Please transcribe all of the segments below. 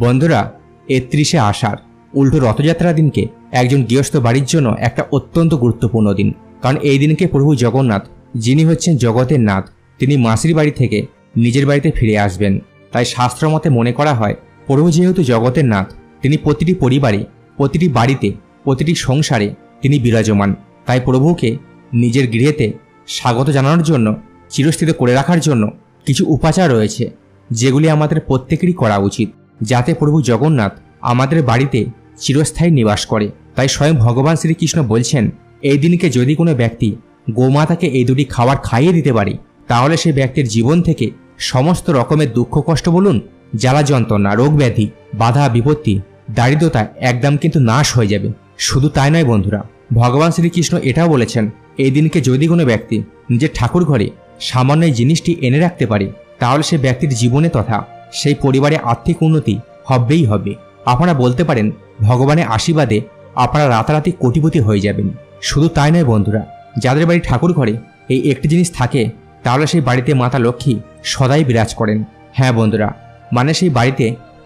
বন্ধুরা, ৩১শে আষাঢ় উল্টো রথযাত্রা দিনকে একজন গৃহস্থ বাড়ির জন্য একটা অত্যন্ত গুরুত্বপূর্ণ দিন। কারণ এই দিনকে প্রভু জগন্নাথ, যিনি হচ্ছেন জগতের নাথ, তিনি মাসির বাড়ি থেকে নিজের বাড়িতে ফিরে আসবেন। তাই শাস্ত্র মতে মনে করা হয়, প্রভু যেহেতু জগতের নাথ, তিনি প্রতিটি পরিবারে, প্রতিটি বাড়িতে, প্রতিটি সংসারে তিনি বিরাজমান। তাই প্রভুকে নিজের গৃহেতে স্বাগত জানানোর জন্য, চিরস্থিত করে রাখার জন্য কিছু উপাচার রয়েছে, যেগুলি আমাদের প্রত্যেকেরই করা উচিত, যাতে প্রভু জগন্নাথ আমাদের বাড়িতে চিরস্থায়ী নিবাস করে। তাই স্বয়ং ভগবান শ্রীকৃষ্ণ বলছেন, এই দিনকে যদি কোনো ব্যক্তি গোমাতাকে এই দুটি খাবার খাইয়ে দিতে পারে, তাহলে সে ব্যক্তির জীবন থেকে সমস্ত রকমের দুঃখ কষ্ট বলুন, জ্বালা যন্ত্রণা, রোগ ব্যাধি, বাধা বিপত্তি, দারিদ্রতা একদম কিন্তু নাশ হয়ে যাবে। শুধু তাই নয় বন্ধুরা, ভগবান শ্রীকৃষ্ণ এটাও বলেছেন, এই দিনকে যদি কোনো ব্যক্তি নিজের ঠাকুর ঘরে সামান্য এই জিনিসটি এনে রাখতে পারে, তাহলে সে ব্যক্তির জীবনে তথা সেই পরিবারে আর্থিক উন্নতি হবেই হবে। আপনারা বলতে পারেন, ভগবানের আশীর্বাদে আপনারা রাতারাতি কোটিপতি হয়ে যাবেন। শুধু তাই নয় বন্ধুরা, যাদের বাড়ি ঠাকুর ঘরে এই একটি জিনিস থাকে, তাহলে সেই বাড়িতে মাতা লক্ষ্মী সদাই বিরাজ করেন। হ্যাঁ বন্ধুরা, মানে সেই বাড়িতে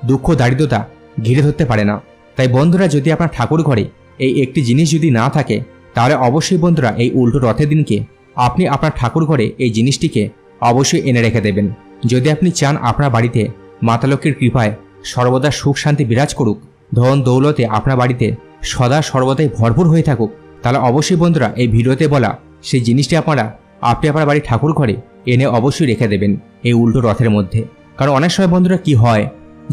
দুঃখ দারিদ্রতা ঘিরে ধরতে পারে না। তাই বন্ধুরা, যদি আপনার ঠাকুর ঘরে এই একটি জিনিস যদি না থাকে, তাহলে অবশ্যই বন্ধুরা এই উল্টো রথের দিনকে আপনি আপনার ঠাকুর ঘরে এই জিনিসটিকে অবশ্যই এনে রেখে দেবেন। যদি আপনি চান আপনার বাড়িতে মাতা লক্ষ্মীর কৃপায় সর্বদা সুখ শান্তি বিরাজ করুক, ধন দৌলতে আপনার বাড়িতে সদা সর্বদাই ভরপুর হয়ে থাকুক, তাহলে অবশ্যই বন্ধুরা এই ভিডিওতে বলা সেই জিনিসটি আপনি আপনার বাড়ির ঠাকুর ঘরে এনে অবশ্যই রেখে দেবেন এই উল্টো রথের মধ্যে। কারণ অনেক সময় বন্ধুরা কি হয়,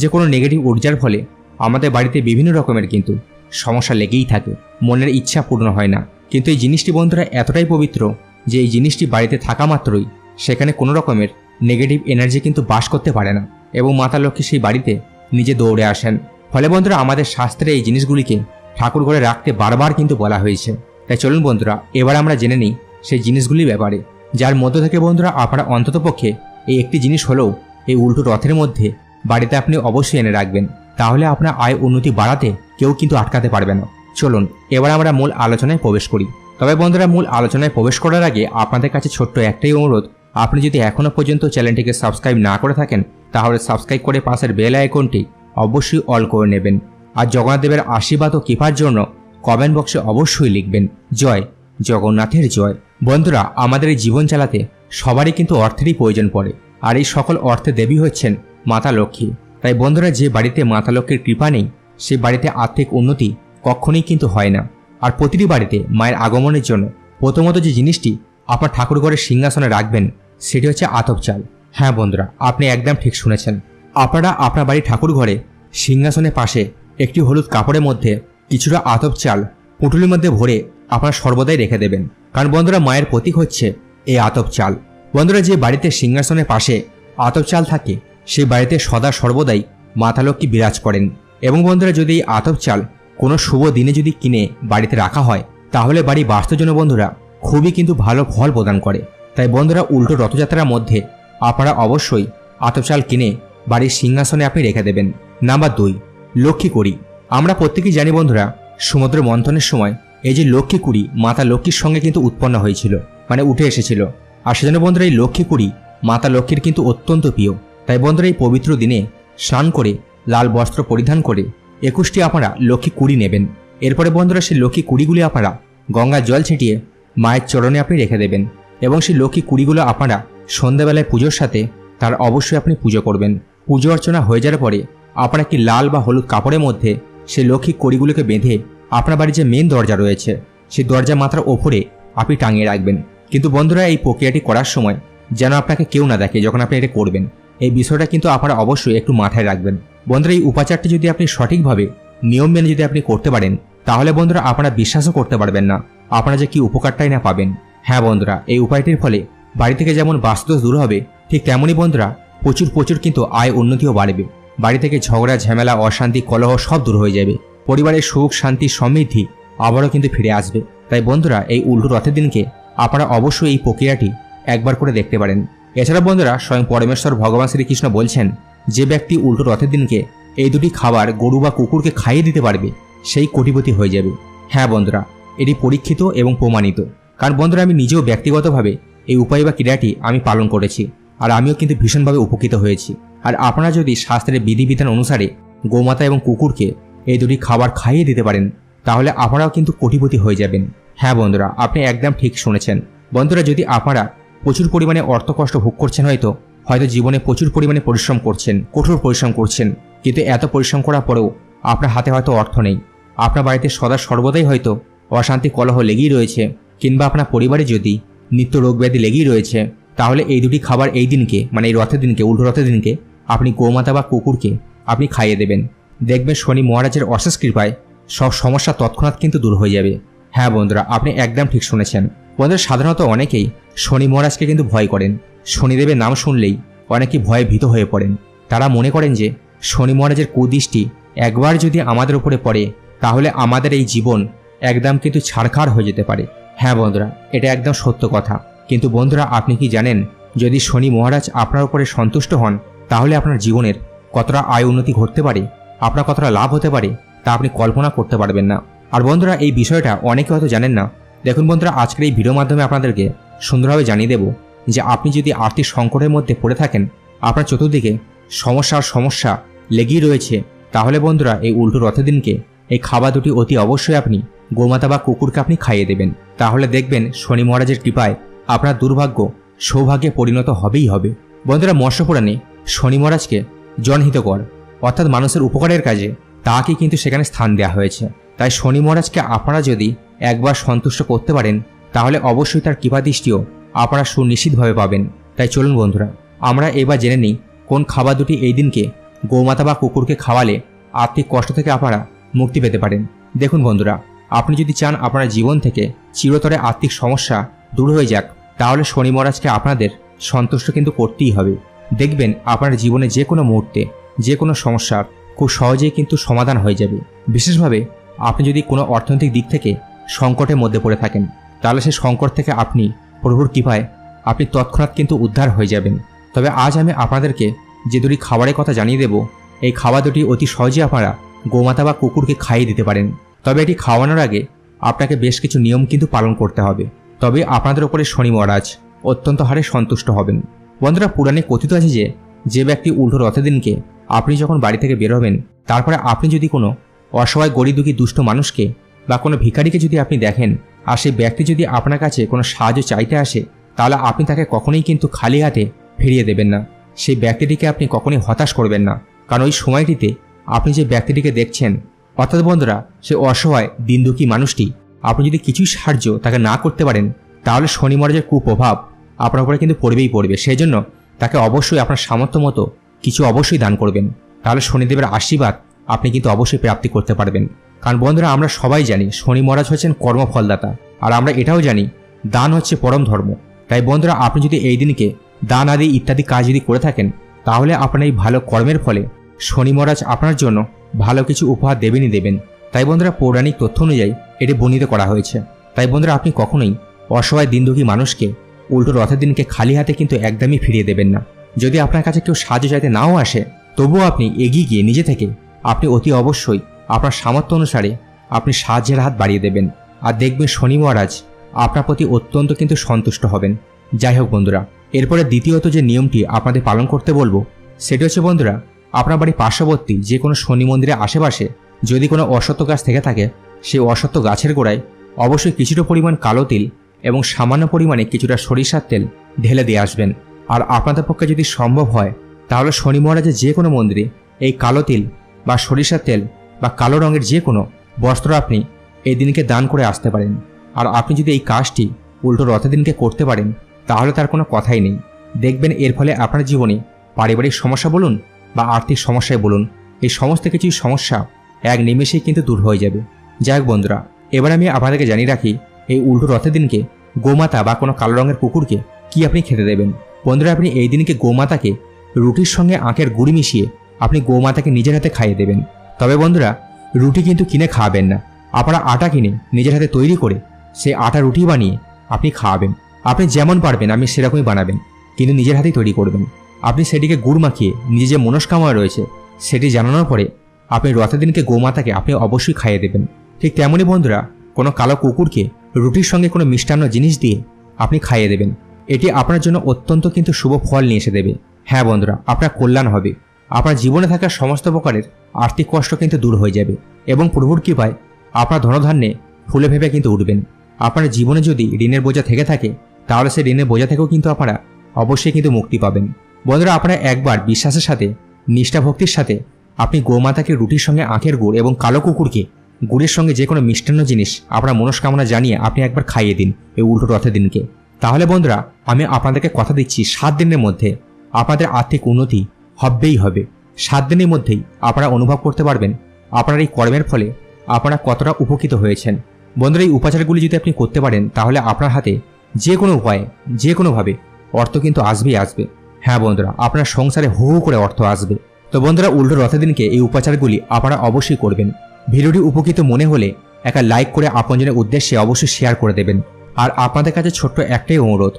যে কোনো নেগেটিভ ঊর্জার ফলে আমাদের বাড়িতে বিভিন্ন রকমের কিন্তু সমস্যা লেগেই থাকে, মনের ইচ্ছা পূর্ণ হয় না। কিন্তু এই জিনিসটি বন্ধুরা এতটাই পবিত্র যে এই জিনিসটি বাড়িতে থাকা মাত্রই সেখানে কোনো রকমের নেগেটিভ এনার্জি কিন্তু বাস করতে পারে না, এবং মাতা লক্ষ্মী সেই বাড়িতে নিজে দৌড়ে আসেন। ফলে বন্ধুরা, আমাদের শাস্ত্রে এই জিনিসগুলিকে ঠাকুর ঘরে রাখতে বারবার কিন্তু বলা হয়েছে। তাই চলুন বন্ধুরা, এবার আমরা জেনে নিই সেই জিনিসগুলির ব্যাপারে, যার মধ্য থেকে বন্ধুরা আপনারা অন্ততপক্ষে এই একটি জিনিস হলেও এই উল্টো রথের মধ্যে বাড়িতে আপনি অবশ্যই এনে রাখবেন। তাহলে আপনার আয় উন্নতি বাড়াতে কেউ কিন্তু আটকাতে পারবে না। চলুন এবার আমরা মূল আলোচনায় প্রবেশ করি। তবে বন্ধুরা, মূল আলোচনায় প্রবেশ করার আগে আপনাদের কাছে ছোট্ট একটাই অনুরোধ, আপনি যদি এখনও পর্যন্ত চ্যানেলটিকে সাবস্ক্রাইব না করে থাকেন, তাহলে সাবস্ক্রাইব করে পাশের বেল আইকনটি অবশ্যই অল করে নেবেন। আর জগন্নাথ দেবের আশীর্বাদ ও কৃপার জন্য কমেন্ট বক্সে অবশ্যই লিখবেন, জয় জগন্নাথের জয়। বন্ধুরা, আমাদের এই জীবন চালাতে সবারই কিন্তু অর্থেরই প্রয়োজন পড়ে, আর এই সকল অর্থে দেবী হচ্ছেন মাতা লক্ষ্মী। তাই বন্ধুরা, যে বাড়িতে মাতা লক্ষ্মীর কৃপা নেই, সেই বাড়িতে আর্থিক উন্নতি কখনোই কিন্তু হয় না। আর প্রতিটি বাড়িতে মায়ের আগমনের জন্য প্রথমত যে জিনিসটি আপনার ঠাকুর ঘরের সিংহাসনে রাখবেন, সেটি হচ্ছে আতপ চাল। হ্যাঁ বন্ধুরা, আপনি একদম ঠিক শুনেছেন। আপনারা আপনার বাড়ির ঠাকুর ঘরে সিংহাসনের পাশে একটি হলুদ কাপড়ের মধ্যে কিছুটা আতপ চাল পুঁটুলির মধ্যে ভরে আপনারা সর্বদাই রেখে দেবেন। কারণ বন্ধুরা, মায়ের প্রতীক হচ্ছে এই আতপ চাল। বন্ধুরা, যে বাড়িতে সিংহাসনের পাশে আতপ চাল থাকে, সেই বাড়িতে সদা সর্বদাই মাতা লক্ষ্মী বিরাজ করেন। এবং বন্ধুরা, যদি এই আতপ চাল কোনো শুভ দিনে যদি কিনে বাড়িতে রাখা হয়, তাহলে বাড়ি বাস্তুর জন্য বন্ধুরা খুবই কিন্তু ভালো ফল প্রদান করে। তাই বন্ধুরা, উল্টো রথযাত্রার মধ্যে আপনারা অবশ্যই আতপ চাল কিনে বাড়ির সিংহাসনে আপনি রেখে দেবেন। নাম্বার 2, লক্ষ্মী কুড়ি। আমরা প্রত্যেকেই জানি বন্ধুরা, সমুদ্র মন্থনের সময় এই যে লক্ষ্মী কুড়ি মাতা লক্ষ্মীর সঙ্গে কিন্তু উৎপন্ন হয়েছিল, মানে উঠে এসেছিল। আর সেজন্য বন্ধুরা, এই লক্ষ্মী কুড়ি মাতা লক্ষ্মীর কিন্তু অত্যন্ত প্রিয়। তাই বন্ধুরা, এই পবিত্র দিনে স্নান করে লাল বস্ত্র পরিধান করে 21টি আপনারা লক্ষ্মী কুড়ি নেবেন। এরপরে বন্ধুরা, সেই লক্ষ্মী কুড়িগুলি আপনারা গঙ্গার জল ছিটিয়ে মায়ের চরণে আপনি রেখে দেবেন, এবং সেই লক্ষ্মী কুড়িগুলো আপনারা সন্ধ্যাবেলায় পুজোর সাথে তার অবশ্যই আপনি পুজো করবেন। পুজো অর্চনা হয়ে যাওয়ার পরে আপনারা কি লাল বা হলুদ কাপড়ের মধ্যে সেই লক্ষ্মী কুড়িগুলোকে বেঁধে আপনার বাড়ির যে মেন দরজা রয়েছে, সেই দরজা মাথার ওপরে আপনি টাঙিয়ে রাখবেন। কিন্তু বন্ধুরা, এই প্রক্রিয়াটি করার সময় যেন আপনাকে কেউ না দেখে যখন আপনি এটা করবেন, এই বিষয়টা কিন্তু আপনারা অবশ্যই একটু মাথায় রাখবেন। বন্ধুরা, এই উপাচারটি যদি আপনি সঠিকভাবে নিয়ম মেনে যদি আপনি করতে পারেন, তাহলে বন্ধুরা আপনারা বিশ্বাসও করতে পারবেন না আপনারা যে কি উপকারটাই না পাবেন। হ্যাঁ বন্ধুরা, এই উপায়টির ফলে বাড়ি থেকে যেমন বাস্তুদোষ দূর হবে, ঠিক তেমনই বন্ধুরা প্রচুর কিন্তু আয় উন্নতিও বাড়বে। বাড়ি থেকে ঝগড়া ঝামেলা অশান্তি কলহ সব দূর হয়ে যাবে। পরিবারের সুখ শান্তি সমৃদ্ধি আবারও কিন্তু ফিরে আসবে। তাই বন্ধুরা, এই উল্টো রথের দিনকে আপনারা অবশ্যই এই প্রক্রিয়াটি একবার করে দেখতে পারেন। এছাড়া বন্ধুরা, স্বয়ং পরমেশ্বর ভগবান শ্রীকৃষ্ণ বলছেন, যে ব্যক্তি উল্টো রথের দিনকে এই দুটি খাবার গরু বা কুকুরকে খাইয়ে দিতে পারবে, সেই কোটিপতি হয়ে যাবে। হ্যাঁ বন্ধুরা, এটি পরীক্ষিত এবং প্রমাণিত। কারণ বন্ধুরা, আমি নিজেও ব্যক্তিগতভাবে এই উপায় বা ক্রিয়াটি আমি পালন করেছি, আর আমিও কিন্তু ভীষণভাবে উপকৃত হয়েছি। আর আপনারা যদি শাস্ত্রের বিধিবিধান অনুসারে গোমাতা এবং কুকুরকে এই দুটি খাবার খাইয়ে দিতে পারেন, তাহলে আপনারাও কিন্তু কোটিপতি হয়ে যাবেন। হ্যাঁ বন্ধুরা, আপনি একদম ঠিক শুনেছেন। বন্ধুরা, যদি আপনারা প্রচুর পরিমাণে অর্থ কষ্ট ভোগ করছেন, হয়তো জীবনে প্রচুর পরিমাণে পরিশ্রম করছেন, কঠোর পরিশ্রম করছেন, কিন্তু এত পরিশ্রম করার পরেও আপনার হাতে হয়তো অর্থ নেই, আপনার বাড়িতে সদা সর্বদাই হয়তো অশান্তি কলহ লেগেই রয়েছে, কিংবা আপনার পরিবারে যদি নিত্য রোগ ব্যাধি লেগেই রয়েছে, তাহলে এই দুটি খাবার এই দিনকে, মানে এই রথের দিনকে, উল্টো রথের দিনকে আপনি গোমাতা বা কুকুরকে আপনি খাইয়ে দেবেন। দেখবেন শনি মহারাজের অশেষ কৃপায় সব সমস্যা তৎক্ষণাৎ কিন্তু দূর হয়ে যাবে। হ্যাঁ বন্ধুরা, আপনি একদম ঠিক শুনেছেন। বন্ধুরা, সাধারণত অনেকেই শনি মহারাজকে কিন্তু ভয় করেন। শনিদেবের নাম শুনলেই অনেকেই ভয়ে ভীত হয়ে পড়েন। তারা মনে করেন যে শনি মহারাজের কুদৃষ্টি একবার যদি আমাদের উপরে পড়ে, তাহলে আমাদের এই জীবন একদম কিন্তু ছাড়খাড় হয়ে যেতে পারে। হ্যাঁ বন্ধুরা, এটা একদম সত্য কথা। কিন্তু বন্ধুরা, আপনি কি জানেন, যদি শনি মহারাজ আপনার উপরে সন্তুষ্ট হন, তাহলে আপনার জীবনের কতটা আয় উন্নতি ঘটতে পারে, আপনার কতটা লাভ হতে পারে, তা আপনি কল্পনা করতে পারবেন না। আর বন্ধুরা, এই বিষয়টা অনেকে হয়তো জানেন না। দেখুন বন্ধুরা, আজকের এই ভিডিওর মাধ্যমে আপনাদেরকে সুন্দরভাবে জানিয়ে দেব যে আপনি যদি আর্থিক সংকটের মধ্যে পড়ে থাকেন, আপনার চতুর্দিকে সমস্যা লেগেই রয়েছে, তাহলে বন্ধুরা এই উল্টো রথের দিনকে এই খাবার দুটি অতি অবশ্যই আপনি গোমাতা বা কুকুরকে আপনি খাইয়ে দেবেন। তাহলে দেখবেন শনি মহারাজের কৃপায় আপনার দুর্ভাগ্য সৌভাগ্যে পরিণত হবেই হবে। বন্ধুরা, মৎস্যপুরাণে শনি মহারাজকে জনহিতকর অর্থাৎ মানুষের উপকারের কাজে তাকে কিন্তু সেখানে স্থান দেওয়া হয়েছে। তাই শনি মহারাজকে আপনারা যদি একবার সন্তুষ্ট করতে পারেন, তাহলে অবশ্যই তার কৃপাদৃষ্টিও আপনারা সুনিশ্চিতভাবে পাবেন। তাই চলুন বন্ধুরা, আমরা এবার জেনে নিই কোন খাবার দুটি এই দিনকে গোমাতা বা কুকুরকে খাওয়ালে আর্থিক কষ্ট থেকে আপনারা মুক্তি পেতে পারেন। দেখুন বন্ধুরা, আপনি যদি চান আপনার জীবন থেকে চিরতরে আর্থিক সমস্যা দূর হয়ে যাক, তাহলে শনি মহারাজকে আপনাদের সন্তুষ্ট কিন্তু করতেই হবে। দেখবেন আপনার জীবনে যে কোনো মুহূর্তে যে কোনো সমস্যার খুব সহজেই কিন্তু সমাধান হয়ে যাবে। বিশেষভাবে আপনি যদি কোনো অর্থনৈতিক দিক থেকে সংকটের মধ্যে পড়ে থাকেন, তাহলে সেই সংকট থেকে আপনি প্রভুর কৃপায় আপনি তৎক্ষণাৎ কিন্তু উদ্ধার হয়ে যাবেন। তবে আজ আমি আপনাদেরকে যে দুটি খাবারের কথা জানিয়ে দেব, এই খাবার দুটি অতি সহজে আপনারা গোমাতা বা কুকুরকে খাইয়ে দিতে পারেন। তবে এটি খাওয়ানোর আগে আপনাকে বেশ কিছু নিয়ম কিন্তু পালন করতে হবে, তবে আপনাদের উপরে শনি মহারাজ অত্যন্ত হারে সন্তুষ্ট হবেন। বন্ধুরা, পুরাণে কথিত আছে যে ব্যক্তি উল্টো রথের দিনকে আপনি যখন বাড়ি থেকে বের হবেন, তারপরে আপনি যদি কোনো অসহায় গরিব দুঃখী দুষ্ট মানুষকে বা কোনো ভিখারিকে যদি আপনি দেখেন, আর সেই ব্যক্তি যদি আপনার কাছে কোনো সাহায্য চাইতে আসে, তাহলে আপনি তাকে কখনোই কিন্তু খালি হাতে ফিরিয়ে দেবেন না। সেই ব্যক্তিটিকে আপনি কখনোই হতাশ করবেন না, কারণ ওই সময়টিতে আপনি যে ব্যক্তিটিকে দেখছেন, অর্থাৎ বন্ধুরা সে অসহায় দিন দুঃখী মানুষটি, আপনি যদি কিছুই সাহায্য তাকে না করতে পারেন, তাহলে শনি মহারাজের কুপ্রভাব আপনার উপরে কিন্তু পড়বেই পড়বে। সেই জন্য তাকে অবশ্যই আপনার সামর্থ্য মতো কিছু অবশ্যই দান করবেন, তাহলে শনিদেবের আশীর্বাদ আপনি কিন্তু অবশ্যই প্রাপ্তি করতে পারবেন। কারণ বন্ধুরা, আমরা সবাই জানি শনি মহারাজ হচ্ছেন কর্মফলদাতা, আর আমরা এটাও জানি দান হচ্ছে পরম ধর্ম। তাই বন্ধুরা, আপনি যদি এই দিনকে দান আদি ইত্যাদি কাজ যদি করে থাকেন, তাহলে আপনার এই ভালো কর্মের ফলে শনি মহারাজ আপনার জন্য ভালো কিছু উপহার দেবেনই দেবেন। তাই বন্ধুরা, পৌরাণিক তথ্য অনুযায়ী এটি বর্ণিত করা হয়েছে। তাই বন্ধুরা, আপনি কখনোই অসহায় দিন দুঃখী মানুষকে উল্টো রথের দিনকে খালি হাতে কিন্তু একদমই ফিরিয়ে দেবেন না। যদি আপনার কাছে কেউ সাহায্য চাইতে নাও আসে, তবুও আপনি এগিয়ে গিয়ে নিজে থেকে আপনি অতি অবশ্যই আপনার সামর্থ্য অনুসারে আপনি সাহায্যের হাত বাড়িয়ে দেবেন। আর দেখবেন শনি মহারাজ আপনার প্রতি অত্যন্ত কিন্তু সন্তুষ্ট হবেন। যাই হোক বন্ধুরা, এরপরে দ্বিতীয়ত যে নিয়মটি আপনাদের পালন করতে বলবো, সেটি হচ্ছে বন্ধুরা, আপনার বাড়ির পার্শ্ববর্তী যে কোনো শনি মন্দিরের আশেপাশে যদি কোনো অশ্বত্থ গাছ থেকে থাকে, সেই অশ্বত্থ গাছের গোড়ায় অবশ্যই কিছুটা পরিমাণ কালো তিল এবং সামান্য পরিমাণে কিছুটা সরিষার তেল ঢেলে দিয়ে আসবেন। আর আপনাদের পক্ষে যদি সম্ভব হয়, তাহলে শনি মহারাজের যে কোনো মন্দিরে এই কালো তিল বা সরিষার তেল বা কালো রঙের যে কোনো বস্ত্র আপনি এই দিনকে দান করে আসতে পারেন। আর আপনি যদি এই কাজটি উল্টো রথের দিনকে করতে পারেন, তাহলে তার কোনো কথাই নেই। দেখবেন এর ফলে আপনার জীবনে পারিবারিক সমস্যা বলুন বা আর্থিক সমস্যায় বলুন, এই সমস্ত কিছুই সমস্যা এক নিমেষেই কিন্তু দূর হয়ে যাবে। যাই হোক বন্ধুরা, এবার আমি আপনাদেরকে জানিয়ে রাখি এই উল্টো রথের দিনকে গোমাতা বা কোনো কালো রঙের কুকুরকে কি আপনি খেতে দেবেন। বন্ধুরা, আপনি এই দিনকে গোমাতাকে রুটির সঙ্গে আখের গুড়ি মিশিয়ে আপনি গোমাতাকে নিজের হাতে খাইয়ে দেবেন। তবে বন্ধুরা, রুটি কিন্তু কিনে খাওয়াবেন না, আপনারা আটা কিনে নিজের হাতে তৈরি করে সেই আটা রুটি বানিয়ে আপনি খাওয়াবেন। আপনি যেমন পারবেন আপনি সেরকমই বানাবেন, কিন্তু নিজের হাতেই তৈরি করবেন। আপনি সেটিকে গুড় মাখিয়ে নিজে যে মনস্কামনা রয়েছে সেটি জানানোর পরে আপনি রথের দিনকে গোমাতাকে আপনি অবশ্যই খাইয়ে দেবেন। ঠিক তেমনই বন্ধুরা, কোনো কালো কুকুরকে রুটির সঙ্গে কোনো মিষ্টান্ন জিনিস দিয়ে আপনি খাইয়ে দেবেন। এটি আপনার জন্য অত্যন্ত কিন্তু শুভ ফল নিয়ে এসে দেবে। হ্যাঁ বন্ধুরা, আপনার কল্যাণ হবে। আপনার জীবনে থাকা সমস্ত প্রকারের আর্থিক কষ্ট কিন্তু দূর হয়ে যাবে এবং প্রভুর কৃপায় আপনার ধনধান্যে ফুলে ভেবে কিন্তু উঠবেন। আপনার জীবনে যদি ঋণের বোঝা থেকে থাকে তাহলে সেই ঋণের বোঝা থেকেও কিন্তু আপনারা অবশ্যই কিন্তু মুক্তি পাবেন। বন্ধুরা, আপনারা একবার বিশ্বাসের সাথে, নিষ্ঠা ভক্তির সাথে আপনি গোমাতাকে রুটির সঙ্গে আখের গুড় এবং কালো কুকুরকে গুড়ের সঙ্গে যে কোনো মিষ্টান্ন জিনিস আপনার মনস্কামনা জানিয়ে আপনি একবার খাইয়ে দিন এই উল্টো রথের দিনকে। তাহলে বন্ধুরা, আমি আপনাদেরকে কথা দিচ্ছি 7 দিনের মধ্যে আপনাদের আর্থিক উন্নতি হবেই হবে। 7 দিনের মধ্যেই আপনারা অনুভব করতে পারবেন আপনার এই কর্মের ফলে আপনারা কতটা উপকৃত হয়েছেন। বন্ধুরা, এই উপাচারগুলি যদি আপনি করতে পারেন তাহলে আপনার হাতে যে কোনো উপায়ে, যে কোনোভাবে অর্থ কিন্তু আসবেই আসবে। হ্যাঁ বন্ধুরা, আপনার সংসারে হু হু করে অর্থ আসবে। তো বন্ধুরা, উল্টো রথের দিনকে এই উপাচারগুলি আপনারা অবশ্যই করবেন। ভিডিওটি উপকৃত মনে হলে একটা লাইক করে আপনজনের উদ্দেশ্যে অবশ্যই শেয়ার করে দেবেন। আর আপনাদের কাছে ছোট্ট একটাই অনুরোধ,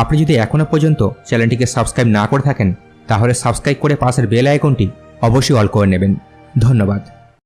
আপনি যদি এখনো পর্যন্ত চ্যানেলটিকে সাবস্ক্রাইব না করে থাকেন তাহলে সাবস্ক্রাইব করে পাশের বেল আইকনটি অবশ্যই অল করে নেবেন। ধন্যবাদ।